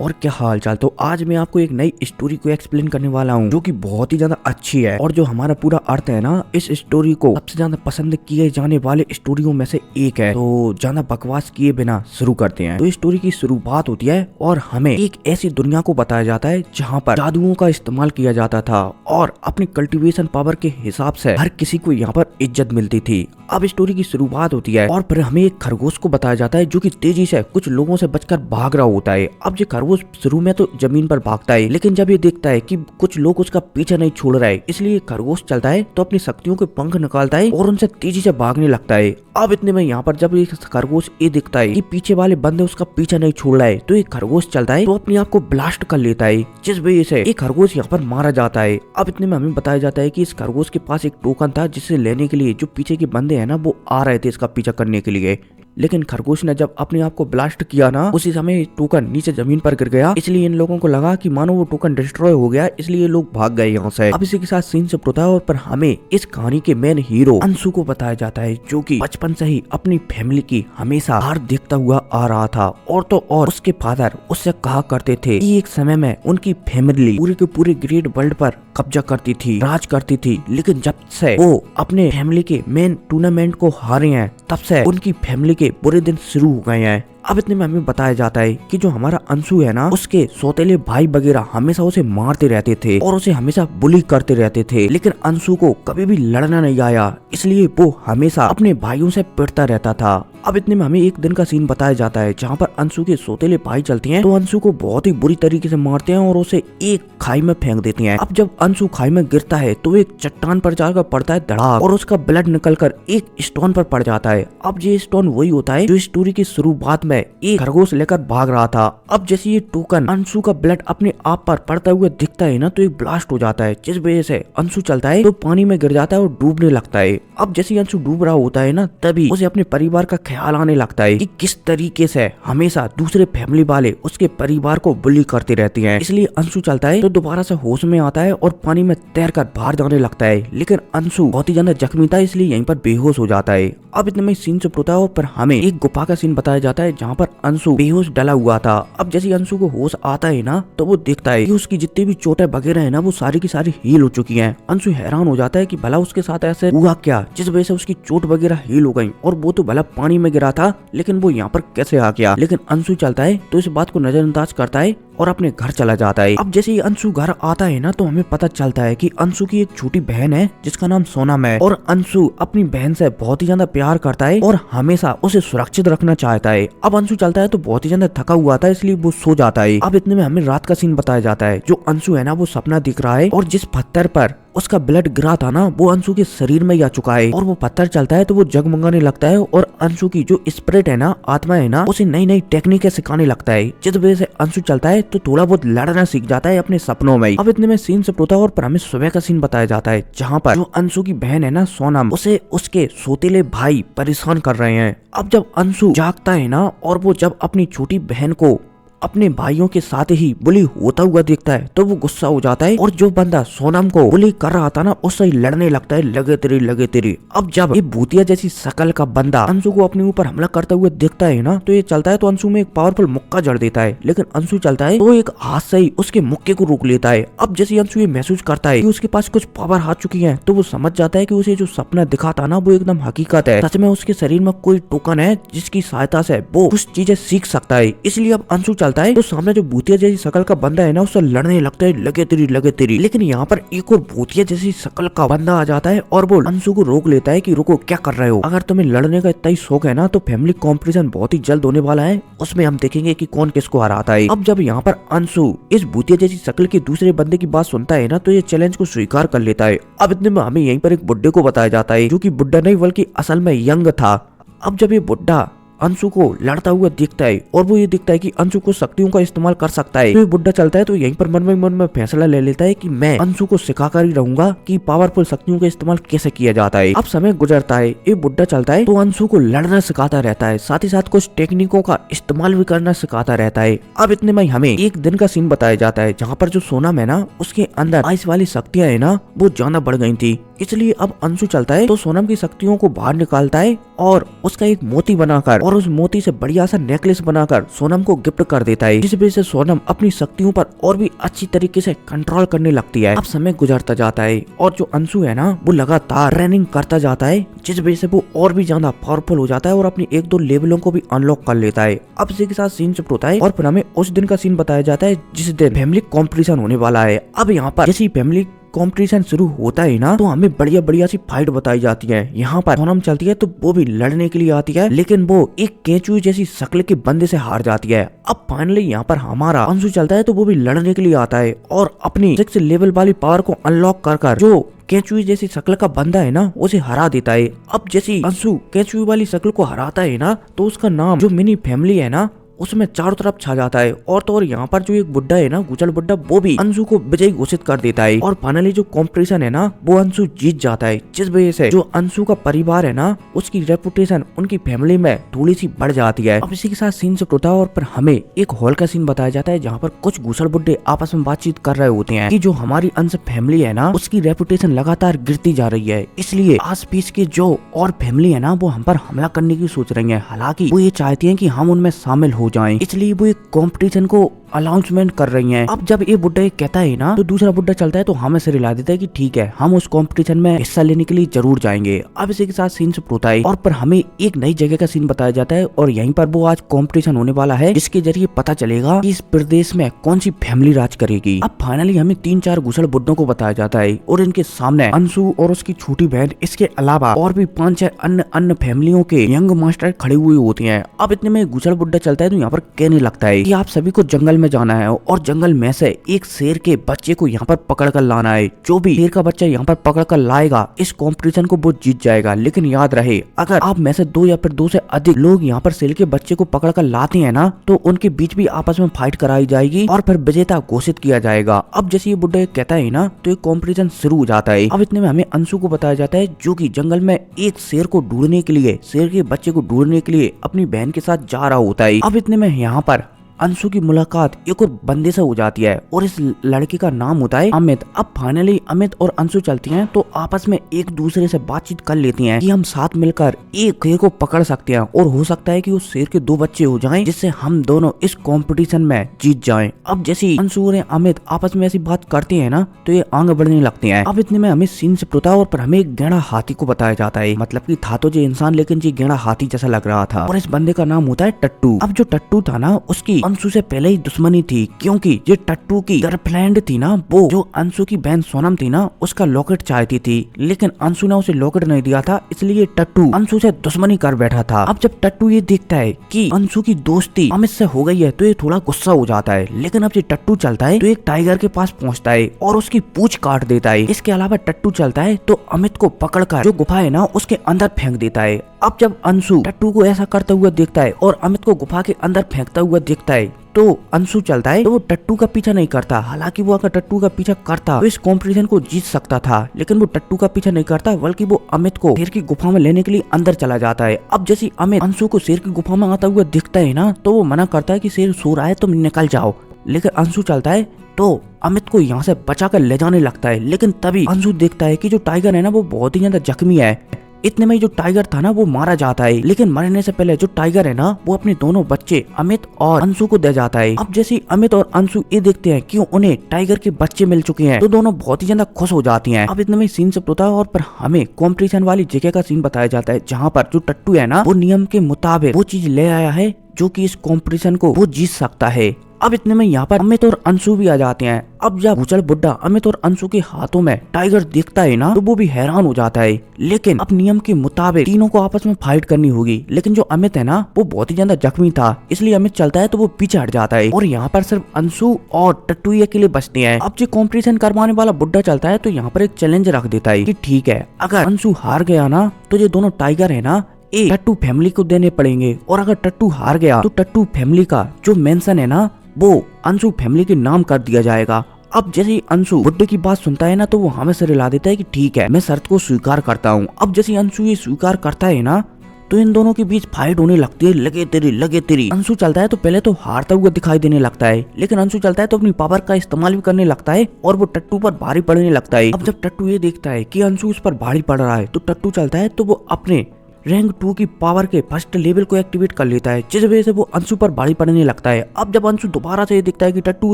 और क्या हाल चाल। तो आज मैं आपको एक नई स्टोरी को एक्सप्लेन करने वाला हूँ जो कि बहुत ही ज्यादा अच्छी है और जो हमारा पूरा अर्थ है ना, इस स्टोरी को सबसे ज्यादा पसंद किए जाने वाले स्टोरियों में से एक है। तो ज्यादा बकवास किए बिना शुरू करते हैं। तो इस स्टोरी की शुरुआत होती है और हमें एक ऐसी दुनिया को बताया जाता है जहाँ पर जादुओं का इस्तेमाल किया जाता था और अपनी कल्टीवेशन पावर के हिसाब से हर किसी को यहाँ पर इज्जत मिलती थी। अब स्टोरी की शुरुआत होती है और फिर हमें एक खरगोश को बताया जाता है जो कि तेजी से कुछ लोगों से बचकर भाग रहा होता है। अब ये खरगोश शुरू में तो जमीन पर भागता है, लेकिन जब ये देखता है कि कुछ लोग उसका पीछा नहीं छोड़ रहे, इसलिए खरगोश चलता है तो अपनी शक्तियों के पंख निकालता है और उनसे तेजी से भागने लगता है। अब इतने में यहाँ पर जब ये खरगोश ये दिखता है कि पीछे वाले बंदे उसका पीछा नहीं छोड़ रहे, तो ये खरगोश चलता है तो अपने आप को ब्लास्ट कर लेता है, जिस वजह से ये खरगोश यहाँ पर मारा जाता है। अब इतने में हमें बताया जाता है कि इस खरगोश के पास एक टोकन था जिसे लेने के लिए जो पीछे के बंदे हैं ना, वो आ रहे थे इसका पीछा करने के लिए। लेकिन खरगोश ने जब अपने आप को ब्लास्ट किया ना, उसी समय टोकन नीचे जमीन पर गिर गया, इसलिए इन लोगों को लगा कि मानो वो टोकन डिस्ट्रॉय हो गया, इसलिए लोग भाग गए यहाँ से। अब इसी के साथ सीन सब होता है और पर हमें इस कहानी के मेन हीरो अंशु को बताया जाता है जो कि बचपन से ही अपनी फैमिली की हमेशा हार देखता हुआ आ रहा था। और तो और उसके फादर उससे कहा करते थे कि एक समय में उनकी फैमिली पूरे के पूरे ग्रेट वर्ल्ड पर कब्जा करती थी, राज करती थी, लेकिन जब से वो अपने फैमिली के मेन टूर्नामेंट को हारे हैं, तब से उनकी फैमिली के बुरे दिन शुरू हो गए हैं। अब इतने में हमें बताया जाता है कि जो हमारा अंशु है ना, उसके सौतेले भाई वगैरह हमेशा उसे मारते रहते थे और उसे हमेशा बुली करते रहते थे, लेकिन अंशु को कभी भी लड़ना नहीं आया, इसलिए वो हमेशा अपने भाइयों से पिटता रहता था। अब इतने में हमें एक दिन का सीन बताया जाता है जहाँ पर अंशु के सौतेले भाई चलते हैं तो अंशु को बहुत ही बुरी तरीके से मारते हैं और उसे एक खाई में फेंक देते हैं। अब जब अंशु खाई में गिरता है तो एक चट्टान पर जाकर पड़ता है धड़ाक और उसका ब्लड निकलकर एक स्टोन पर पड़ जाता है। अब ये स्टोन वही होता है जो स्टोरी की शुरुआत में एक खरगोश लेकर भाग रहा था। अब जैसे ये टोकन अंशु का ब्लड अपने आप पर पड़ता हुआ दिखता है ना, तो एक ब्लास्ट हो जाता है, जिस वजह से अंशु चलता है तो पानी में गिर जाता है और डूबने लगता है। अब जैसे अंशु डूब रहा होता है ना, तभी उसे अपने परिवार का ख्याल आने लगता है कि किस तरीके से हमेशा दूसरे फैमिली वाले उसके परिवार को बुली करते रहते हैं। इसलिए अंशु चलता है तो दोबारा से होश में आता है और पानी में तैरकर बाहर जाने लगता है, लेकिन अंशु बहुत ही ज्यादा जख्मी था, इसलिए यहीं पर बेहोश हो जाता है। अब इतने में सीन चुप होता है और पर हमें एक गुफा का सीन बताया जाता है जहाँ पर अंशु बेहोश डला हुआ था। अब जैसे अंशु को होश आता है ना, तो वो देखता है कि उसकी जितनी भी चोटें वगैरह है ना, वो सारी की सारी हील हो चुकी हैं। अंशु हैरान हो जाता है कि भला उसके साथ ऐसे हुआ क्या, जिस वजह से उसकी चोट वगैरह हील हो गई, और वो तो भला पानी में गिरा था, लेकिन वो यहाँ पर कैसे आ गया। लेकिन अंशु चलता है तो इस बात को नजरअंदाज करता है और अपने घर चला जाता है। अब जैसे ही अंशु घर आता है ना, तो हमें पता चलता है कि अंशु की एक छोटी बहन है जिसका नाम सोनम है और अंशु अपनी बहन से बहुत ही ज्यादा प्यार करता है और हमेशा उसे सुरक्षित रखना चाहता है। अब अंशु चलता है तो बहुत ही ज्यादा थका हुआ था, इसलिए वो सो जाता है। अब इतने में हमें रात का सीन बताया जाता है। जो अंशु है ना, वो सपना दिख रहा है और जिस पत्थर पर उसका ब्लड गिरा था ना, वो अंशु के शरीर में ही आ चुका है और वो पत्थर चलता है तो वो जगमगाने लगता है और अंशु की जो स्पिरिट है ना, आत्मा है ना, उसे नई नई टेक्निकें सिखाने लगता है, जिस वजह से अंशु चलता है तो थोड़ा बहुत लड़ना सीख जाता है अपने सपनों में। अब इतने में सीन सब होता है और पर हमें सुबह का सीन बताया जाता है जहाँ पर जो अंशु की बहन है ना सोनम, उसे उसके सौतेले भाई परेशान कर रहे हैं। अब जब अंशु जागता है ना, और वो जब अपनी छोटी बहन को अपने भाइयों के साथ ही बुली होता हुआ देखता है तो वो गुस्सा हो जाता है और जो बंदा सोनम को बुली कर रहा था ना, उससे ही लड़ने लगता है, लगे तेरी। अब जब ये भूतिया जैसी शकल का बंदा अंशु को अपने ऊपर हमला करते हुए देखता है ना, तो ये चलता है तो अंशु में एक पावरफुल मुक्का जड़ देता है, लेकिन अंशु चलता है तो एक हाथ से ही उसके मुक्के को रोक लेता है। अब जैसे अंशु ये महसूस करता है कि उसके पास कुछ पावर आ चुकी है, तो वो समझ जाता है कि उसे जो सपना दिखा था ना, वो एकदम हकीकत है। सच में उसके शरीर में कोई टोकन है जिसकी सहायता से वो कुछ चीजें सीख सकता है। इसलिए अब अंशु चलता है तो सामने जो भूतिया जैसी शकल का बंदा है ना, उससे लड़ने लगता है, लगे तेरी। लेकिन यहाँ पर एक और भूतिया जैसी शकल का बंदा आ जाता है और वो अंशु को रोक लेता है कि रुको, क्या कर रहे हो? अगर तुम्हें लड़ने का इतना ही शौक है ना, तो फैमिली कॉम्पिटिशन बहुत ही जल्द होने वाला है, उसमें हम देखेंगे कि कौन किसको हराता है। अब जब यहाँ पर अंशु इस भूतिया जैसी शकल के दूसरे बंदे की बात सुनता है ना, तो ये चैलेंज को स्वीकार कर लेता है। अब इतने में हमें यहीं पर एक बुड्ढे को बताया जाता है जो कि बुड्ढा नहीं बल्कि असल में यंग था। अब जब ये बुड्ढा अंशु को लड़ता हुआ दिखता है और वो ये दिखता है कि अंशु को शक्तियों का इस्तेमाल कर सकता है, तो ये बुड्ढा चलता है तो यहीं पर मन में फैसला ले लेता है कि मैं अंशु को सिखाकर ही रहूंगा कि पावरफुल शक्तियों का इस्तेमाल कैसे किया जाता है। अब समय गुजरता है, ये बुड्ढा चलता है तो अंशु को लड़ना सिखाता रहता है, साथ ही साथ कुछ टेक्निकों का इस्तेमाल भी करना सिखाता रहता है। अब इतने में हमें एक दिन का सीन बताया जाता है जहाँ पर जो सोनम है ना, उसके अंदर आइस वाली शक्तियां है ना, वो ज्यादा बढ़ गई थी, इसलिए अब अंशु चलता है तो सोनम की शक्तियों को बाहर निकालता है और उसका एक मोती बनाकर और और उस मोती से बढ़िया सा नेकलेस बनाकर सोनम को गिफ्ट कर देता है, जिस वजह से सोनम अपनी शक्तियों पर और भी अच्छी तरीके से कंट्रोल करने लगती है। अब समय गुजरता जाता है और जो अंशु है ना वो लगातार ट्रेनिंग करता जाता है, जिस वजह से वो और भी ज्यादा पावरफुल हो जाता है और अपनी 1-2 लेवलों को भी अनलॉक कर लेता है। अब इसी के साथ सीन शिफ्ट होता है और फिर हमें उस दिन का सीन बताया जाता है जिस दिन फैमिली कॉम्पिटिशन होने वाला है। अब यहाँ पर जैसी फैमिली कंपटीशन शुरू होता है ना तो हमें बढ़िया बढ़िया सी फाइट बताई जाती है। यहाँ पर सोनम चलती है तो वो भी लड़ने के लिए आती है, लेकिन वो एक केंचुई जैसी शक्ल के बंदे से हार जाती है। अब फाइनली यहाँ पर हमारा अंशु चलता है तो वो भी लड़ने के लिए आता है और अपनी 6 लेवल वाली पावर को अनलॉक कर जो केंचुई जैसी शक्ल का बंदा है ना उसे हरा देता है। अब जैसी अंशु केंचुई वाली शक्ल को हराता है ना तो उसका नाम जो मिनी फैमिली है ना उसमें चारों तरफ छा जाता है। और तो और यहाँ पर जो एक बुड्ढा है ना गुचल बुड्ढा वो भी अंशु को विजयी घोषित कर देता है और फाइनली जो कंपटीशन है ना वो अंशु जीत जाता है, जिस वजह से जो अंशु का परिवार है ना उसकी रेपुटेशन उनकी फैमिली में थोड़ी सी बढ़ जाती है। अब इसी के साथ सीन शिफ्ट होता है और पर हमें एक हॉल का सीन बताया जाता है जहाँ पर कुछ घुसड़ बुड्ढे आपस में बातचीत कर रहे होते हैं कि जो हमारी अंश फैमिली है ना उसकी रेपुटेशन लगातार गिरती जा रही है, इसलिए आस पास की जो और फैमिली है ना वो हम पर हमला करने की सोच रही है। हालांकि वो ये चाहती है कि हम उनमें शामिल हो जाएं, इसलिए वो एक कंपटीशन को अनाउंसमेंट कर रही हैं। अब जब ये बुड्ढा कहता है ना तो दूसरा बुड्ढा चलता है तो हमें से रिला देता है कि ठीक है हम उस कंपटीशन में हिस्सा लेने के लिए जरूर जाएंगे। अब इसी के साथ सीन शिफ्ट होता है और पर हमें एक नई जगह का सीन बताया जाता है और यहीं पर वो आज कंपटीशन होने वाला है जिसके जरिए पता चलेगा कि इस प्रदेश में कौन सी फैमिली राज करेगी। अब फाइनली हमें 3-4 घुसड़ बुड्ढों को बताया जाता है और इनके सामने अंशु और उसकी छोटी बहन, इसके अलावा और भी 5-6 अन्य फैमिलियों के यंग मास्टर खड़े हुए होते हैं। अब इतने में घुसड़ बुड्ढा चलता है तो यहाँ पर कहने लगता है कि आप सभी को जंगल में जाना है और जंगल में से एक शेर के बच्चे को यहाँ पर पकड़ कर लाना है। जो भी शेर का बच्चा यहाँ पर पकड़ कर लाएगा इस कंपटीशन को वो जीत जाएगा। लेकिन याद रहे अगर आप में से 2 या फिर 2 से अधिक लोग यहाँ पर शेर के बच्चे को पकड़ कर लाते हैं ना तो उनके बीच भी आपस में फाइट कराई जाएगी और फिर विजेता घोषित किया जाएगा। अब जैसे ये बुड्ढा कहता है ना तो ये कंपटीशन शुरू हो जाता है। अब इतने में हमें अंशु को बताया जाता है जो कि जंगल में एक शेर को ढूंढने के लिए, शेर के बच्चे को ढूंढने के लिए अपनी बहन के साथ जा रहा होता है। अब इतने में यहाँ पर अंशु की मुलाकात एक और बंदे से हो जाती है और इस लड़के का नाम होता है अमित। अब फाइनली अमित और अंशु चलती हैं तो आपस में एक दूसरे से बातचीत कर लेती हैं कि हम साथ मिलकर एक शेर को पकड़ सकते हैं और हो सकता है कि उस शेर के 2 बच्चे हो जाएं जिससे हम दोनों इस कंपटीशन में जीत जाएं। अब जैसे अंशु और अमित आपस में ऐसी बात करते हैं ना तो ये आगे बढ़ने लगते हैं। अब इतने में हमें सीन शिफ्ट होता है और पर हमें एक गेड़ा हाथी को बताया जाता है, मतलब कि था तो जो इंसान लेकिन जी गेड़ा हाथी जैसा लग रहा था और इस बंदे का नाम होता है टट्टू। अब जो टट्टू था ना उसकी अंशु से पहले ही दुश्मनी थी क्योंकि जो टट्टू की गर्लफ्रेंड थी ना वो जो अंशु की बहन सोनम थी ना उसका लॉकेट चाहती थी, लेकिन अंशु ने उसे लॉकेट नहीं दिया था, इसलिए टट्टू अंशु से दुश्मनी कर बैठा था। अब जब टट्टू ये देखता है कि अंशु की दोस्ती अमित से हो गई है तो ये थोड़ा गुस्सा हो जाता है, लेकिन अब ये टट्टू चलता है तो एक टाइगर के पास पहुंचता है और उसकी पूंछ काट देता है। इसके अलावा टट्टू चलता है तो अमित को पकड़कर जो गुफा है ना उसके अंदर फेंक देता है। अब जब अंशु टट्टू को ऐसा करता हुआ देखता है और अमित को गुफा के अंदर फेंकता हुआ देखता है तो अंशु चलता है तो वो टट्टू का पीछा नहीं करता। हालांकि वो अगर टट्टू का पीछा करता तो इस कंपटीशन को जीत सकता था, लेकिन वो टट्टू का पीछा नहीं करता बल्कि वो अमित को शेर की गुफा में लेने के लिए अंदर चला जाता है। अब जैसे अमित अंशु को शेर की गुफा में आता हुआ दिखता है ना तो वो मना करता है कि शेर सो रहा है तुम निकल जाओ, लेकिन अंशु चलता है तो अमित को यहाँ से बचा कर ले जाने लगता है। लेकिन तभी अंशु देखता है कि जो टाइगर है ना वो बहुत ही ज्यादा जख्मी है। इतने में जो टाइगर था ना वो मारा जाता है, लेकिन मरने से पहले जो टाइगर है ना वो अपने दोनों बच्चे अमित और अंशु को दे जाता है। अब जैसे अमित और अंशु ये देखते हैं कि उन्हें टाइगर के बच्चे मिल चुके हैं तो दोनों बहुत ही ज्यादा खुश हो जाती हैं। अब इतने में सीन शिफ्ट होता है और पर हमें कंपटीशन वाली जगह का सीन बताया जाता है जहाँ पर जो टट्टू है ना वो नियम के मुताबिक वो चीज ले आया है जो कि इस कंपटीशन को वो जीत सकता है। अब इतने में यहाँ पर अमित और अंशु भी आ जाते हैं। अब जब भूचल बुड्ढा अमित और अंशु के हाथों में टाइगर देखता है ना तो वो भी हैरान हो जाता है, लेकिन अब नियम के मुताबिक तीनों को आपस में फाइट करनी होगी। लेकिन जो अमित है ना वो बहुत ही ज्यादा जख्मी था, इसलिए अमित चलता है तो वो पीछे हट जाता है और यहाँ पर सिर्फ अंशु और टट्टू के लिए बचते हैं। अब जो कॉम्पिटिशन करवाने वाला बुड्ढा चलता है तो यहाँ पर एक चैलेंज रख देता है कि ठीक है अगर अंशु हार गया ना तो जो दोनों टाइगर है ना एक टट्टू फैमिली को देने पड़ेंगे, और अगर टट्टू हार गया तो टट्टू फैमिली का जो मेंशन है ना वो अंशु फैमिली के नाम कर दिया जाएगा। अब जैसे ही अंशु बुड्ढे की बात सुनता है ना तो वो हमें से रिला देता है कि ठीक है मैं शर्त को स्वीकार करता हूँ। अब जैसे अंशु ये स्वीकार करता है ना तो इन दोनों के बीच फाइट होने लगती है, लगे तेरी। अंशु चलता है तो पहले तो हारता हुआ दिखाई देने लगता है, लेकिन अंशु चलता है तो अपनी पावर का इस्तेमाल भी करने लगता है और वो टट्टू पर भारी पड़ने लगता है। अब जब टट्टू ये देखता है कि अंशु उस पर भारी पड़ रहा है तो टट्टू चलता है तो वो अपने रैंक 2 की पावर के फर्स्ट लेवल को एक्टिवेट कर लेता है, जिस वजह से वो अंशु पर भारी पड़ने लगता है। अब जब अंशु दोबारा से ये दिखता है कि टट्टू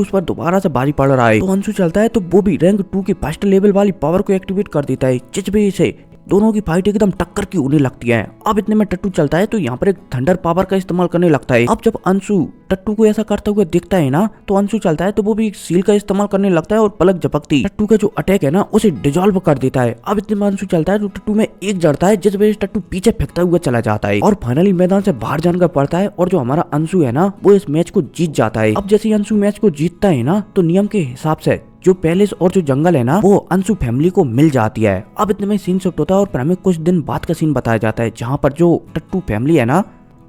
उस पर दोबारा से भारी पड़ रहा है, तो अंशु चलता है तो वो भी रैंक 2 की फर्स्ट लेवल वाली पावर को एक्टिवेट कर देता है, जिस वजह से दोनों की फाइट एकदम टक्कर की होने लगती है। अब इतने में टट्टू चलता है तो यहाँ पर एक थंडर पावर का इस्तेमाल करने लगता है। अब जब अंशु टट्टू को ऐसा करते हुए दिखता है ना, तो अंशु चलता है तो वो भी एक सील का इस्तेमाल करने लगता है और पलक झपकती टट्टू का जो अटैक है ना उसे डिजोल्व कर देता है। अब इतने में अंशु चलता है तो टट्टू में एक जड़ता है, जिस वजह से टट्टू पीछे फेंकता हुआ चला जाता है और फाइनली मैदान से बाहर जाने का पड़ता है और जो हमारा अंशु है ना वो इस मैच को जीत जाता है। अब जैसे अंशु मैच को जीतता है ना, तो नियम के हिसाब से जो पैलेस और जो जंगल है ना वो अंशु फैमिली को मिल जाती है। अब इतने में सीन शिफ्ट होता है और फिर हमें कुछ दिन बाद का सीन बताया जाता है, जहाँ पर जो टट्टू फैमिली है ना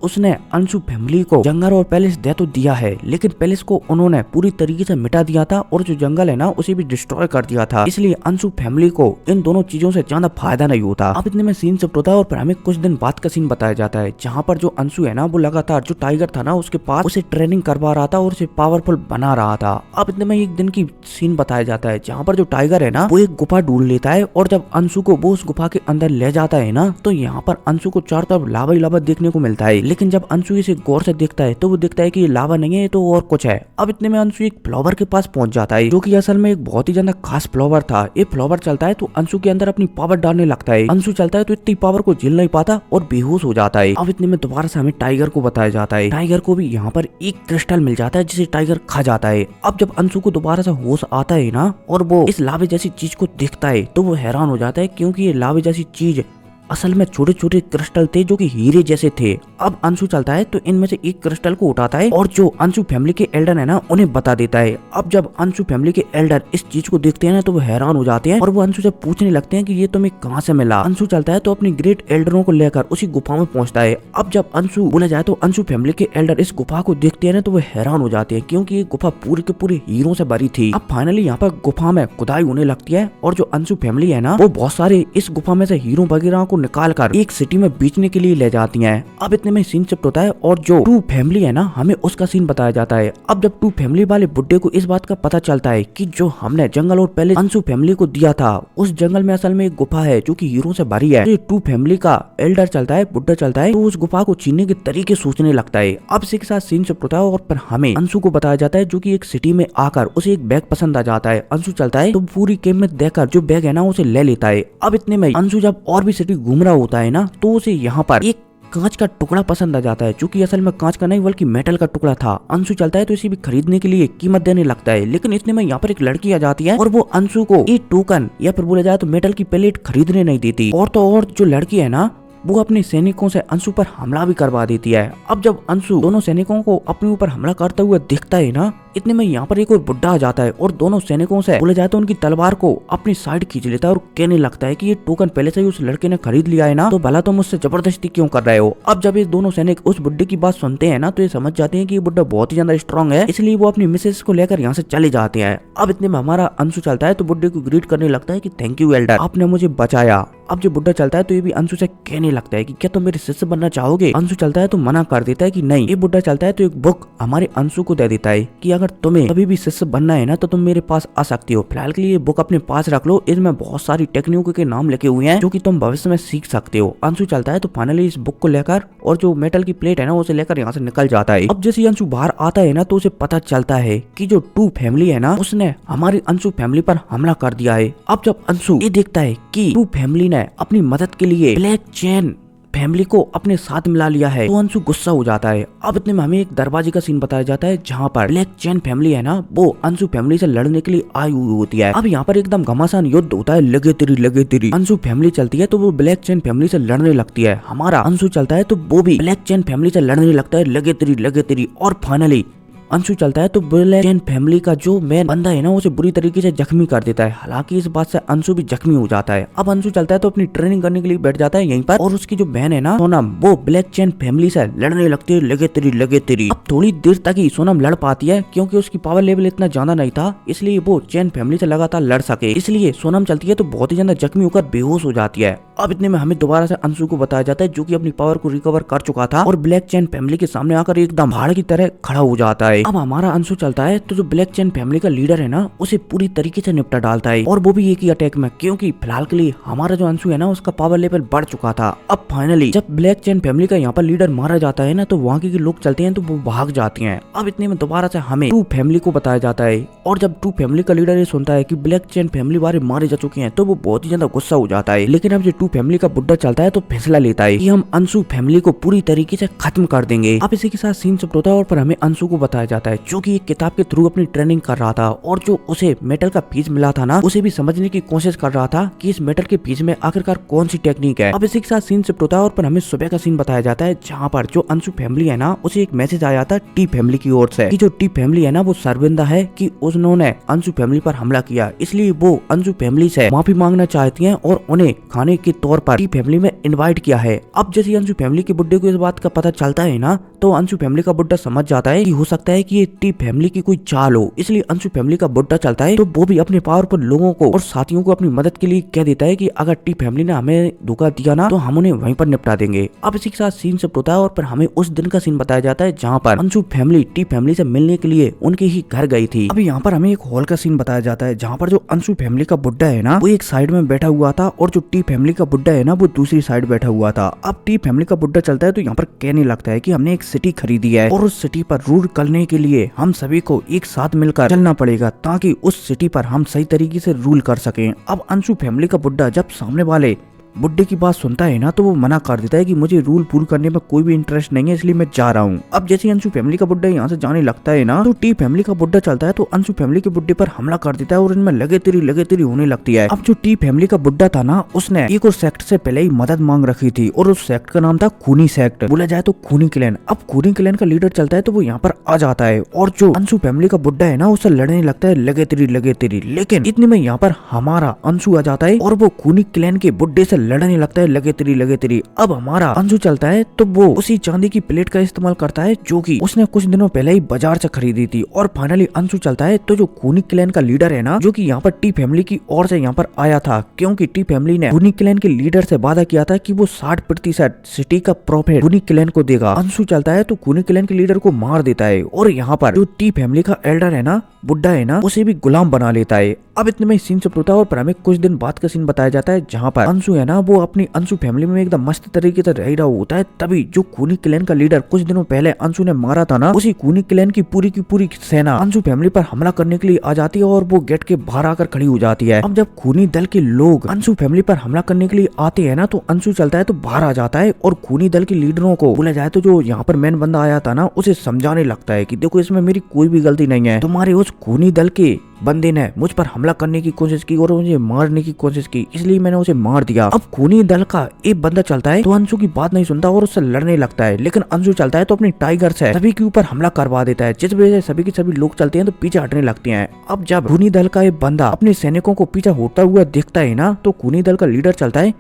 उसने अंशु फैमिली को जंगल और पैलेस दे तो दिया है, लेकिन पैलेस को उन्होंने पूरी तरीके से मिटा दिया था और जो जंगल है ना उसे भी डिस्ट्रॉय कर दिया था। इसलिए अंशु फैमिली को इन दोनों चीजों से ज्यादा फायदा नहीं होता। अब इतने में सीन शिफ्ट होता है और फिर हमें कुछ दिन बाद का सीन बताया जाता है, जहाँ पर जो अंशु है ना वो लगातार जो टाइगर था ना उसके पास उसे ट्रेनिंग करवा रहा था और उसे पावरफुल बना रहा था। अब इतने में एक दिन की सीन बताया जाता है, जहाँ पर जो टाइगर है ना वो एक गुफा ढूंढ लेता है और जब अंशु को वो उस गुफा के अंदर ले जाता है ना, तो यहाँ पर अंशु को चारों तरफ लावा ही लावा देखने को मिलता है। लेकिन जब अंशु इसे गौर से देखता है तो वो देखता है कि ये लावा नहीं है, तो और कुछ है। अब इतने में अंशु एक फ्लावर के पास पहुंच जाता है, जो कि असल में एक बहुत ही ज्यादा खास फ्लावर था। ये फ्लावर चलता है तो अंशु के अंदर अपनी पावर डालने लगता है। अंशु चलता है तो इतनी पावर को झेल नहीं पाता और बेहोश हो जाता है। अब इतने में दोबारा से हमें टाइगर को बताया जाता है। टाइगर को भी यहाँ पर एक क्रिस्टल मिल जाता है जिसे टाइगर खा जाता है। अब जब अंशु को दोबारा से होश आता है ना और वो इस लावे जैसी चीज को देखता है तो वो हैरान हो जाता है, क्योंकि ये लावे जैसी चीज असल में छोटे छोटे क्रिस्टल थे जो कि हीरे जैसे थे। अब अंशु चलता है तो इनमें से एक क्रिस्टल को उठाता है और जो अंशु फैमिली के एल्डर है ना उन्हें बता देता है। अब जब अंशु फैमिली के एल्डर इस चीज को देखते हैं ना तो वो हैरान हो जाते हैं और वो अंशु से पूछने लगते हैं कि ये तुम्हें कहाँ से मिला। अंशु चलता है तो अपनी ग्रेट एल्डरों को लेकर उसी गुफा में पहुंचता है। अब जब अंशु बोला जाए तो अंशु फैमिली के एल्डर इस गुफा को देखते हैं ना तो वो हैरान हो जाते हैं, क्योंकि ये गुफा पूरे के पूरे हीरों से भरी थी। अब फाइनली यहाँ पर गुफा में खुदाई होने लगती है और जो अंशु फैमिली है ना वो बहुत सारे इस गुफा में से हीरो वगैरह को निकाल कर एक सिटी में बेचने के लिए ले जाती हैं। अब इतने में सीन शिफ्ट होता है और जो टू फैमिली है ना हमें उसका सीन बताया जाता है। अब जब टू फैमिली वाले बुड्ढे को इस बात का पता चलता है कि जो हमने जंगल और पैलेस अंशु फैमिली को दिया था उस जंगल में असल में एक गुफा है जो कि हीरो से भरी है, तो टू फैमिली का एल्डर चलता है, बुड्ढा चलता है, तो उस गुफा को छीनने के तरीके सोचने लगता है। अब इसी के साथ सीन शिफ्ट होता है और पर हमें अंशु को बताया जाता है जो कि एक सिटी में आकर उसे एक बैग पसंद आ जाता है। अंशु चलता है तो पूरी कीमत देकर जो बैग है ना उसे ले लेता है। अब इतने में अंशु जब और भी सिटी घूम रहा होता है ना तो उसे यहाँ पर एक कांच का टुकड़ा पसंद आ जाता है, जो कि असल में कांच का नहीं बल्कि मेटल का टुकड़ा था। अंशु चलता है तो इसे भी खरीदने के लिए कीमत देने लगता है, लेकिन इतने में यहाँ पर एक लड़की आ जाती है और वो अंशु को एक टोकन या फिर बोला जाए तो मेटल की प्लेट खरीदने नहीं देती। और तो और जो लड़की है ना वो अपने सैनिकों से अंशु पर हमला भी करवा देती है। अब जब अंशु दोनों सैनिकों को अपने ऊपर हमला करते हुए दिखता है ना, इतने में यहाँ पर एक और बुड्ढा आ जाता है और दोनों सैनिकों से बोला जाए तो उनकी तलवार को अपनी साइड खींच लेता है और कहने लगता है कि ये टोकन पहले से ही उस लड़के ने खरीद लिया है ना, तो भला तुम मुझसे जबरदस्ती क्यों कर रहे हो। अब जब ये दोनों सैनिक उस बुड्ढे की बात सुनते हैं ना तो ये समझ जाते हैं कि ये बुड्ढा बहुत ही ज्यादा स्ट्रॉन्ग है, इसलिए वो अपनी मिसेस को लेकर यहाँ से चले जाते हैं। अब इतने में हमारा अंशु चलता है तो बुड्ढे को ग्रीट करने लगता है कि थैंक यू एल्डर, आपने मुझे बचाया। अब जो बुड्ढा चलता है तो ये भी अंशु से कहने लगता है कि क्या तुम मेरे शिष्य बनना चाहोगे। अंशु चलता है तो मना कर देता है कि नहीं। ये बुड्ढा चलता है तो एक बुक हमारे अंशु को दे देता है कि अगर तुम्हें कभी भी शिष्य बनना है ना तो तुम मेरे पास आ सकती हो। फिलहाल के लिए बुक अपने पास रख लो, इसमें बहुत सारी टेक्निकों के नाम लिखे हुए हैं जो कि तुम भविष्य में सीख सकते हो। अंशु चलता है तो फाइनली इस बुक को लेकर और जो मेटल की प्लेट है ना उसे लेकर यहाँ से निकल जाता है। अब जैसे अंशु बाहर आता है ना तो उसे पता चलता है कि जो टू फैमिली है ना उसने हमारी अंशु फैमिली पर हमला कर दिया है। अब जब अंशु ये देखता है कि टू फैमिली ने अपनी मदद के लिए ब्लैक चेन फैमिली को अपने साथ मिला लिया है तो अंशु गुस्सा हो जाता है। अब इतने में हमें एक दरवाजे का सीन बताया जाता है जहाँ पर ब्लैक चेन फैमिली है ना वो अंशु फैमिली से लड़ने के लिए आई हुई होती है। अब यहाँ पर एकदम घमासान युद्ध होता है, लगे तेरी अंशु फैमिली चलती है तो वो ब्लैक चेन फैमिली से लड़ने लगती है। हमारा अंशु चलता है तो वो भी ब्लैक चेन फैमिली से लड़ने लगता है, लगे तेरी और फाइनली अंशु चलता है तो ब्लैक चेन फैमिली का जो मेन बंदा है ना उसे बुरी तरीके से जख्मी कर देता है। हालांकि इस बात से अंशु भी जख्मी हो जाता है। अब अंशु चलता है तो अपनी ट्रेनिंग करने के लिए बैठ जाता है यहीं पर और उसकी जो बहन है ना सोनम वो ब्लैक चेन फैमिली से लड़ने लगती है, लगे तेरी। अब थोड़ी देर तक ही सोनम लड़ पाती है क्योंकि उसकी पावर लेवल इतना ज्यादा नहीं था, इसलिए वो चेन फैमिली से लगातार लड़ सके। इसलिए सोनम चलती है तो बहुत ही ज्यादा जख्मी होकर बेहोश हो जाती है। अब इतने में हमें दोबारा से अंशु को बताया जाता है जो कि अपनी पावर को रिकवर कर चुका था और ब्लैक चेन फैमिली के सामने आकर एकदम पहाड़ की तरह खड़ा हो जाता है। है। अब हमारा अंशु चलता है तो जो ब्लैक चेन फैमिली का लीडर है ना उसे पूरी तरीके से निपटा डालता है, और वो भी एक ही अटैक में, क्योंकि फिलहाल के लिए हमारा जो अंशु है ना उसका पावर लेवल बढ़ चुका था। अब फाइनली जब ब्लैक चेन फैमिली का यहाँ पर लीडर मारा जाता है ना तो वहाँ के लोग चलते हैं तो वो भाग जाते हैं। अब इतने में दोबारा से हमें टू फैमिली को बताया जाता है, और जब टू फैमिली का लीडर ये सुनता है कि ब्लैक चेन फैमिली वाले मारे जा चुके हैं तो वो बहुत ही ज्यादा गुस्सा हो जाता है। लेकिन अब जो टू फैमिली का बुड्ढा चलता है तो फैसला लेता है कि हम अंशु फैमिली को पूरी तरीके से खत्म कर देंगे। अब इसी के साथ सीन शिफ्ट होता है और पर हमें अंशु को बताया जाता है जो कि एक किताब के थ्रू अपनी ट्रेनिंग कर रहा था, और जो उसे मेटल का पीस मिला था ना उसे भी समझने की कोशिश कर रहा था कि इस मेटल के पीस में आखिरकार कौन सी टेक्निक है। अब इसी के साथ सीन शिफ्ट होता है और पर हमें सुबह का सीन बताया जाता है जहाँ पर जो अंशु फैमिली है ना उसे एक मैसेज आया था टी फैमिली की ओर से कि जो टी फैमिली है ना वो शर्मिंदा है कि उन्होंने अंशु फैमिली पर हमला किया, इसलिए वो अंशु फैमिली से माफी मांगना चाहती हैं और उन्हें खाने के तौर पर टी फैमिली में इनवाइट किया है। अब जैसे अंशु फैमिली के बुड्ढे को इस बात का पता चलता है ना तो अंशु फैमिली का बुड्ढा समझ जाता है कि हो सकता है कि ये टी फैमिली की कोई चाल हो, इसलिए अंशु फैमिली का बुड्ढा चलता है तो वो भी अपने पावरफुल लोगों को और साथियों को अपनी मदद के लिए कह देता है कि अगर टी फैमिली ने हमें धोखा दिया ना तो हम उन्हें वहीं पर निपटा देंगे। अब इसी के साथ सीन शिफ्ट होता है और पर हमें उस दिन का सीन बताया जाता है जहाँ पर अंशु फैमिली टी फैमिली से मिलने के लिए उनके ही घर गई थी। अभी यहाँ पर हमें एक हॉल का सीन बताया जाता है जहाँ पर जो अंशु फैमिली का बुड्ढा है ना वो एक साइड में बैठा हुआ था और जो टी फैमिली का बुड्ढा है ना वो दूसरी साइड बैठा हुआ था। अब टी फैमिली का बुड्ढा चलता है तो यहाँ पर कहने लगता है कि हमने एक सिटी खरीदी है और उस सिटी पर रूल करने के लिए हम सभी को एक साथ मिलकर चलना पड़ेगा ताकि उस सिटी पर हम सही तरीके से रूल कर सकें। अब अंशु फैमिली का बुड्ढा जब सामने वाले बुड्ढे की बात सुनता है ना तो वो मना कर देता है कि मुझे रूल पूर्ण करने में कोई भी इंटरेस्ट नहीं है, इसलिए मैं जा रहा हूँ। अब जैसे अंशु फैमिली का बुड्ढा यहाँ से जाने लगता है ना तो टी फैमिली का बुड्ढा चलता है तो अंशु फैमिली के बुड्ढे पर हमला कर देता है और इनमें लगे तेरी होने लगती है। अब जो टी फैमिली का बुड्ढा था ना उसने एक और सेक्ट से पहले ही मदद मांग रखी थी और उस सेक्ट का नाम था खूनी सेक्ट, बोला जाए तो खूनी क्लैन। अब खूनी क्लैन का लीडर चलता है तो वो यहाँ पर आ जाता है और जो अंशु फैमिली का बुड्ढा है ना उससे लड़ने लगता है लगे तेरी। लेकिन इतने में यहाँ पर हमारा अंशु आ जाता है और वो खूनी क्लैन के बुड्ढे से लड़ने लगता है लगे तेरी। अब हमारा अंशु चलता है तो वो उसी चांदी की प्लेट का इस्तेमाल करता है जो कि उसने कुछ दिनों पहले ही बाजार से खरीदी थी। और फाइनली अंशु चलता है तो जो खूनी क्लैन का लीडर है ना जो कि यहाँ पर टी फैमिली की ओर से यहाँ पर आया था, क्योंकि टी फैमिली ने खूनी क्लैन के लीडर से वादा किया था कि वो 60% सिटी का प्रॉफिट खूनी क्लैन को देगा। अंशु चलता है तो खूनी क्लैन के लीडर को मार देता है और यहाँ पर जो टी फैमिली का एल्डर है ना बुड्ढा है ना उसे भी गुलाम बना लेता है। अब इतने में सीन शिफ्ट होता है और पर हमें कुछ दिन बाद का सीन बताया जाता है जहाँ पर अंशु है ना वो अपनी अंशु फैमिली में एकदम मस्त तरीके से रह रहा होता है। तभी जो खूनी क्लैन का लीडर कुछ दिनों पहले अंशु ने मारा था ना उसी खूनी क्लैन की पूरी सेना अंशु फैमिली पर हमला करने के लिए आ जाती है और वो गेट के बाहर आकर खड़ी हो जाती है। अब जब खूनी दल के लोग अंशु फैमिली पर हमला करने के लिए आते हैं ना तो अंशु चलता है तो बाहर आ जाता है और खूनी दल के लीडरों को बोला जाए तो जो यहाँ पर मेन बंदा आया था ना उसे समझाने लगता है कि देखो इसमें मेरी कोई भी गलती नहीं है, तुम्हारे उस खूनी दल के बंदे ने मुझ पर हमला करने की कोशिश की और मुझे मारने की कोशिश की, इसलिए मैंने उसे मार दिया। अब खूनी दल का एक बंदा चलता है तो अंशु की बात नहीं सुनता और उससे लड़ने लगता है, लेकिन अंशु चलता है तो अपनी टाइगर से सभी के ऊपर हमला करवा देता है, जिस वजह से सभी के सभी लोग चलते हैं तो पीछे हटने लगते हैं। अब जब खूनी दल का एक बंदा अपने सैनिकों को पीछे होता हुआ देखता है ना तो खूनी दल का लीडर चलता है,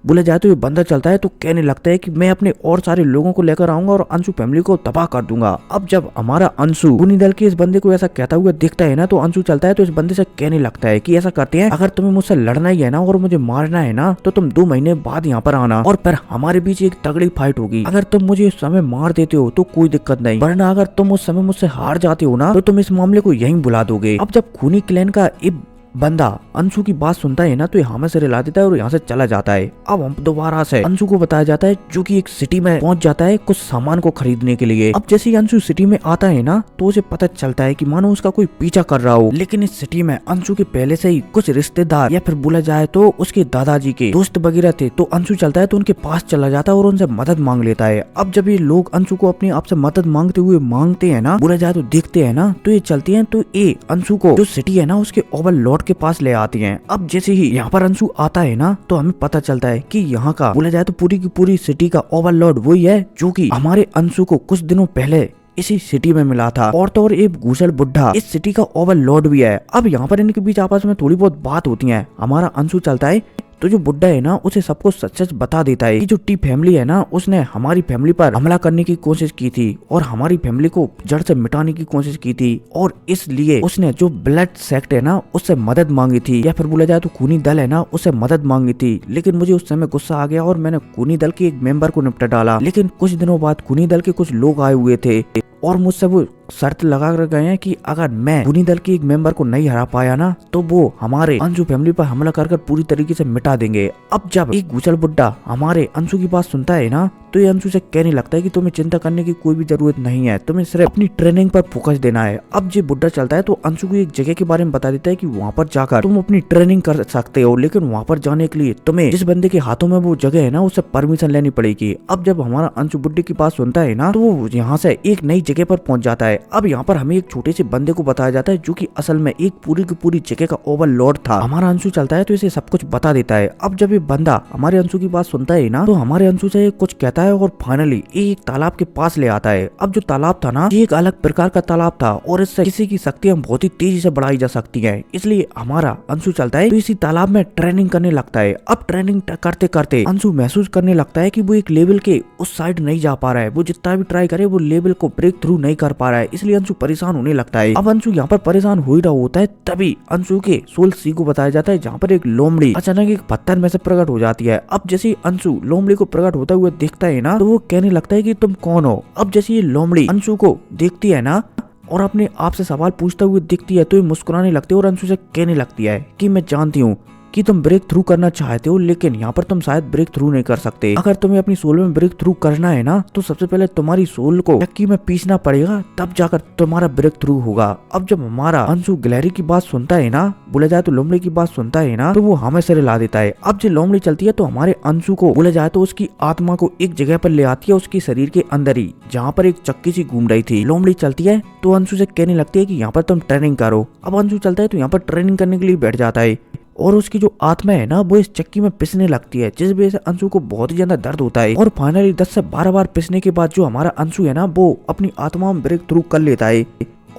बोला जाए तो ये बंदा चलता है तो कहने लगता है कि मैं अपने और सारे लोगों को लेकर आऊंगा और अंशु फैमिली को तबाह कर दूंगा। अब जब हमारा अंशु खूनी दल के इस बंदे को ऐसा कहता हुआ देखता है ना तो अंशु चलता है तो इस बंदे से कहने लगता है कि ऐसा करते हैं, अगर तुम्हें मुझसे लड़ना ही है ना और मुझे मारना है ना तो तुम 2 महीने बाद यहाँ पर आना और फिर हमारे बीच एक तगड़ी फाइट होगी। अगर तुम मुझे उस समय मार देते हो तो कोई दिक्कत नहीं, वरना अगर तुम उस समय मुझसे हार जाते हो ना तो तुम इस मामले को यहीं बुला दोगे। अब जब खूनी क्लैन का एक बंदा अंशु की बात सुनता है ना तो यहाँ से रिला देता है और यहाँ से चला जाता है। अब हम दोबारा से अंशु को बताया जाता है जो कि एक सिटी में पहुंच जाता है कुछ सामान को खरीदने के लिए। अब जैसे ही अंशु सिटी में आता है ना तो उसे पता चलता है कि मानो उसका कोई पीछा कर रहा हो, लेकिन इस सिटी में अंशु के पहले से ही कुछ रिश्तेदार या फिर बोला जाए तो उसके दादाजी के दोस्त वगैरह थे, तो अंशु चलता है तो उनके पास चला जाता है और उनसे मदद मांग लेता है। अब जब ये लोग अंशु को अपने आप से मदद मांगते हैं ना, बोला जाए तो देखते हैं ना, तो ये चलते हैं तो ये अंशु को जो सिटी है ना उसके ओवरलॉर्ड के पास ले आती हैं। अब जैसे ही यहाँ पर अंशु आता है ना तो हमें पता चलता है कि यहाँ का बोला जाए तो पूरी की पूरी सिटी का ओवरलॉर्ड वही है जो कि हमारे अंशु को कुछ दिनों पहले इसी सिटी में मिला था, और तो और एक घूसल बुड्ढा इस सिटी का ओवरलॉर्ड भी है। अब यहाँ पर इनके बीच आपस में थोड़ी बहुत बात होती है। हमारा अंशु चलता है तो जो बुड्ढा है ना उसे सबको सच सच बता देता है कि जो टी फैमिली है ना उसने हमारी फैमिली पर हमला करने की कोशिश की थी और हमारी फैमिली को जड़ से मिटाने की कोशिश की थी, और इसलिए उसने जो ब्लड सेक्ट है ना उससे मदद मांगी थी, या फिर बोला जाए तो खूनी दल है ना उससे मदद मांगी थी। लेकिन मुझे उस समय गुस्सा आ गया और मैंने खूनी दल के एक मेंबर को निपटा डाला। लेकिन कुछ दिनों बाद खूनी दल के कुछ लोग आए हुए थे और मुझसे वो शर्त लगा कर गए हैं कि अगर मैं खूनी दल के एक मेंबर को नहीं हरा पाया ना तो वो हमारे अंशु फैमिली पर हमला कर पूरी तरीके से मिटा देंगे। अब जब एक गुचल बुड्ढा हमारे अंशु की बात सुनता है ना तो ये अंशु से कहने लगता है कि तुम्हें चिंता करने की कोई भी जरूरत नहीं है, तुम्हें सिर्फ अपनी ट्रेनिंग पर फोकस देना है। अब जो बुड्ढा चलता है तो अंशु को एक जगह के बारे में बता देता है कि वहाँ पर जाकर तुम अपनी ट्रेनिंग कर सकते हो, लेकिन वहाँ पर जाने के लिए तुम्हें जिस बंदे के हाथों में वो जगह है ना उससे परमिशन लेनी पड़ेगी। अब जब हमारा अंशु बुड्ढे की बात सुनता है ना तो वो यहाँ से एक नई जगह पर पहुंच जाता है। अब यहाँ पर हमें एक छोटे से बंदे को बताया जाता है जो कि असल में एक पूरी की पूरी जगह का ओवरलॉर्ड था। हमारा अंशु चलता है तो इसे सब कुछ बता देता है। अब जब ये बंदा हमारे अंशु की बात सुनता है ना तो हमारे अंशु से कुछ कहता है और फाइनली एक तालाब के पास ले आता है। अब जो तालाब था ना ये एक अलग प्रकार का तालाब था और इससे किसी की शक्तियां बहुत ही तेजी से बढ़ाई जा सकती है, इसलिए हमारा अंशु चलता है तो इसी तालाब में ट्रेनिंग करने लगता है। अब ट्रेनिंग करते करते अंशु महसूस करने लगता है कि वो एक लेवल के उस साइड नहीं जा पा रहा है, वो जितना भी ट्राई करे वो लेवल को ब्रेक थ्रू नहीं कर पा रहा है, इसलिए अंशु परेशान होने लगता है। अब अंशु यहाँ पर परेशान हो ही रहा होता है तभी अंशु के सोल सी को बताया जाता है जहाँ पर एक लोमड़ी अचानक एक पत्थर में से प्रकट हो जाती है। अब जैसे अंशु लोमड़ी को प्रकट होता हुआ देखता है ना तो वो कहने लगता है कि तुम कौन हो। अब जैसे ये लोमड़ी अंशु को देखती है ना और अपने आप से सवाल पूछते हुए दिखती है तो ये मुस्कुराने लगती है और अंशु से कहने लगती है कि मैं जानती हूँ कि तुम ब्रेक थ्रू करना चाहते हो, लेकिन यहाँ पर तुम शायद ब्रेक थ्रू नहीं कर सकते। अगर तुम्हें अपनी सोल में ब्रेक थ्रू करना है ना तो सबसे पहले तुम्हारी सोल को चक्की में पीसना पड़ेगा, तब जाकर तुम्हारा ब्रेक थ्रू होगा। अब जब हमारा अंशु गिलहरी की बात सुनता है ना, बोला जाए तो लोमड़ी की बात सुनता है ना, तो वो हमें से ला देता है। अब जब लोमड़ी चलती है तो हमारे अंशु को बोला जाए तो उसकी आत्मा को एक जगह पर ले आती है उसके शरीर के अंदर ही, जहाँ पर एक चक्की सी घूम रही थी। लोमड़ी चलती है तो अंशु से कहने लगती है कि यहाँ पर तुम ट्रेनिंग करो। अब अंशु चलता है तो यहाँ पर ट्रेनिंग करने के लिए बैठ जाता है और उसकी जो आत्मा है ना वो इस चक्की में पिसने लगती है, जिस वजह से अंशु को बहुत ही ज्यादा दर्द होता है। और फाइनली 10 से 12 बार पिसने के बाद जो हमारा अंशु है ना वो अपनी आत्मा में ब्रेक थ्रू कर लेता है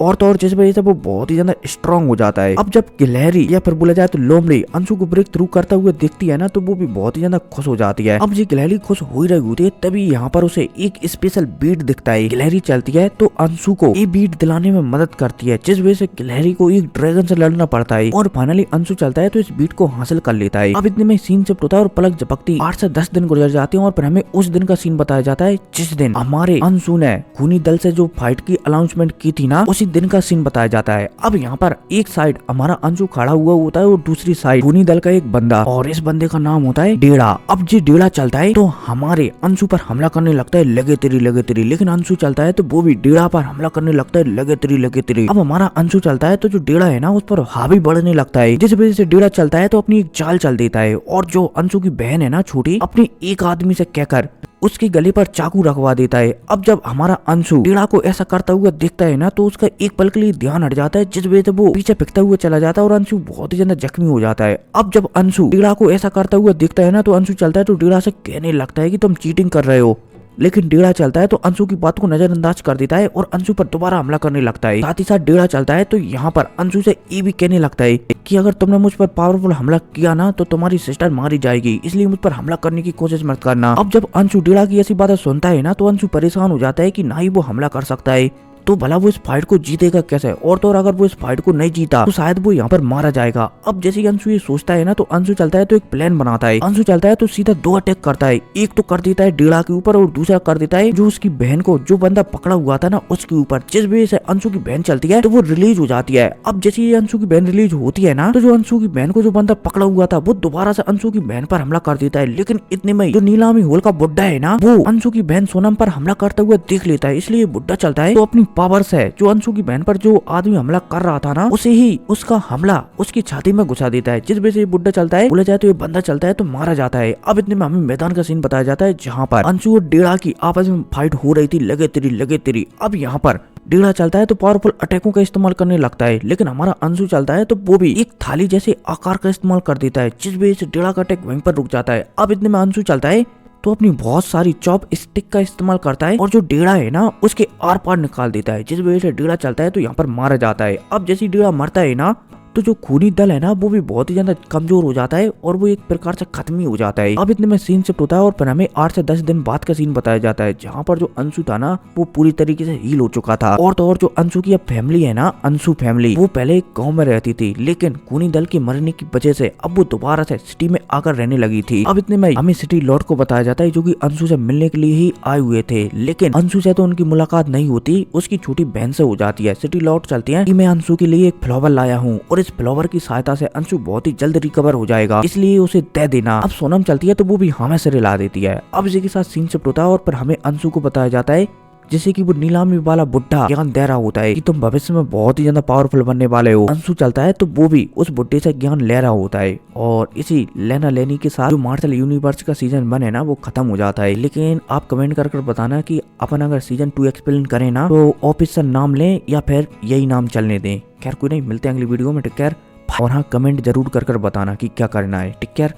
और तो और जिस वजह से वो बहुत ही ज्यादा स्ट्रांग हो जाता है। अब जब गिलहरी या फिर बोला जाए तो लोमड़ी अंशु को ब्रेक थ्रू करता हुआ देखती है ना तो वो भी बहुत ही ज्यादा खुश हो जाती है। अब ये गिलहरी खुश हो ही रही होती है तभी यहाँ पर उसे एक स्पेशल बीट दिखता है। गिलहरी चलती है तो अंशु को ये बीट दिलाने में मदद करती है, जिस वजह से गिलहरी को एक ड्रैगन से लड़ना पड़ता है और फाइनली अंशु चलता है तो इस बीट को हासिल कर लेता है। अब इतने में सीन शिफ्ट होता है और पलक झपकती 8 से 10 दिन गुजर जाते हैं और फिर हमें उस दिन का सीन बताया जाता है जिस दिन हमारे अंशु ने खूनी दल से जो फाइट की अनाउंसमेंट की थी ना, उसी दिन का सीन बताया जाता है। अब यहाँ पर एक साइड हमारा अंशु खड़ा हुआ होता है और दूसरी साइड खूनी दल का एक बंदा, और इस बंदे का नाम होता है डेढ़ा। अब जी डेढ़ा चलता है तो हमारे अंशु पर हमला करने लगता है लगे तेरी, लेकिन अंशु चलता है तो वो भी डेढ़ा पर हमला करने लगता है लगे तेरी। अब हमारा अंशु चलता है तो जो डेढ़ा है ना उस पर हावी बढ़ने लगता है, जिस वजह से डेढ़ा चलता है तो अपनी एक चाल चल देता है और जो अंशु की बहन है ना छोटी, अपनी एक आदमी से कहकर उसके गले पर चाकू रखवा देता है। अब जब हमारा अंशु डेढ़ा को ऐसा करता हुआ देखता है ना तो उसका एक पल के लिए ध्यान हट जाता है, जिस वजह से वो पीछे फेंकता हुआ चला जाता है और अंशु बहुत ही ज्यादा जख्मी हो जाता है। अब जब अंशु डेढ़ा को ऐसा करता हुआ देखता है ना तो अंशु चलता है तो डेढ़ा से कहने लगता है कि तुम चीटिंग कर रहे हो, लेकिन डेढ़ा चलता है तो अंशु की बात को नजरअंदाज कर देता है और अंशु पर दोबारा हमला करने लगता है। साथ ही साथ डेढ़ा चलता है तो यहाँ पर अंशु से ये भी कहने लगता है कि अगर तुमने मुझ पर पावरफुल हमला किया ना तो तुम्हारी सिस्टर मारी जाएगी, इसलिए मुझ पर हमला करने की कोशिश मत करना। अब जब अंशु डेढ़ा की ऐसी बातें सुनता है ना तो अंशु परेशान हो जाता है कि ना ही वो हमला कर सकता है तो भला वो इस फाइट को जीतेगा कैसे, और तो और अगर वो इस फाइट को नहीं जीता तो शायद वो यहाँ पर मारा जाएगा। अब जैसे ही अंशु ये सोचता है ना तो अंशु चलता है तो एक प्लान बनाता है। अंशु चलता है तो सीधा 2 अटैक करता है, एक तो कर देता है डेढ़ा के ऊपर और दूसरा कर देता है जो उसकी बहन को, जो बंदा पकड़ा हुआ था ना उसके ऊपर, जिस वजह से अंशु की बहन चलती है तो वो रिलीज हो जाती है। अब जैसे ही अंशु की बहन रिलीज होती है ना तो जो अंशु की बहन को जो बंदा पकड़ा हुआ था वो दोबारा से अंशु की बहन पर हमला कर देता है, लेकिन इतने में जो नीलामी होल का बुड्ढा है ना वो अंशु की बहन सोनम पर हमला करते हुए देख लेता है, इसलिए बुड्ढा चलता है तो अपनी पावर से जो अंशु की बहन पर जो आदमी हमला कर रहा था ना उसे ही उसका हमला उसकी छाती में घुसा देता है, जिस वजह से बुड्ढा चलता है, बोला जाए तो ये बंदा चलता है तो मारा जाता है। अब इतने में हमें मैदान का सीन बताया जाता है जहाँ पर अंशु और डेढ़ा की आपस में फाइट हो रही थी लगे तेरी। अब यहाँ पर डेढ़ा चलता है तो पावरफुल अटैकों का इस्तेमाल करने लगता है, लेकिन हमारा अंशु चलता है तो वो भी एक थाली जैसे आकार का इस्तेमाल कर देता है, जिस वजह से डेढ़ा का अटैक वहीं पर रुक जाता है। अब इतने में अंशु चलता है तो अपनी बहुत सारी चॉप स्टिक का इस्तेमाल करता है और जो डेढ़ा है ना उसके आर पार निकाल देता है, जिस वजह से डेढ़ा चलता है तो यहाँ पर मारा जाता है। अब जैसे डेढ़ा मरता है ना तो जो खूनी दल है ना वो भी बहुत ही ज्यादा कमजोर हो जाता है और वो एक प्रकार से खत्म ही हो जाता है। अब इतने में सीन शिफ्ट होता है और फिर हमें 8 से 10 दिन बाद का सीन बताया जाता है, जहाँ पर जो अंशु था ना वो पूरी तरीके से हील हो चुका था। और तो और जो अंशु की अब फैमिली है ना, अंशु फैमिली, वो पहले एक गाँव में रहती थी, लेकिन खूनी दल के मरने की वजह से अब वो दोबारा से सिटी में आकर रहने लगी थी। अब इतने में हमें सिटी लॉर्ड को बताया जाता है जो कि अंशु से मिलने के लिए ही आए हुए थे, लेकिन अंशु से तो उनकी मुलाकात नहीं होती, उसकी छोटी बहन से हो जाती है। सिटी लॉर्ड चलते हैं कि मैं अंशु के लिए एक फ्लावर लाया हूँ और इस फ्लावर की सहायता से अंशु बहुत ही जल्द रिकवर हो जाएगा, इसलिए उसे दे देना। अब सोनम चलती है तो वो भी हमें से रिला देती है। अब इसी के साथ सीन शिफ्ट होता है और फिर हमें अंशु को बताया जाता है जैसे कि वो नीलामी वाला बुड्ढा ज्ञान दे रहा होता है कि तुम भविष्य में बहुत ही ज्यादा पावरफुल बनने वाले हो। अंशु चलता है तो वो भी उस बुड्ढे से ज्ञान ले रहा होता है और इसी लेना लेनी के साथ जो मार्शल यूनिवर्स का सीजन 1 है ना वो खत्म हो जाता है। लेकिन आप कमेंट कर बताना कि अपन अगर सीजन 2 एक्सप्लेन करें ना तो ऑफिसर नाम लें या फिर यही नाम चलने दें। खैर कोई नहीं, मिलते हैं अगली वीडियो में। Take care. और हाँ, कमेंट जरूर कर बताना कि क्या करना है। Take care.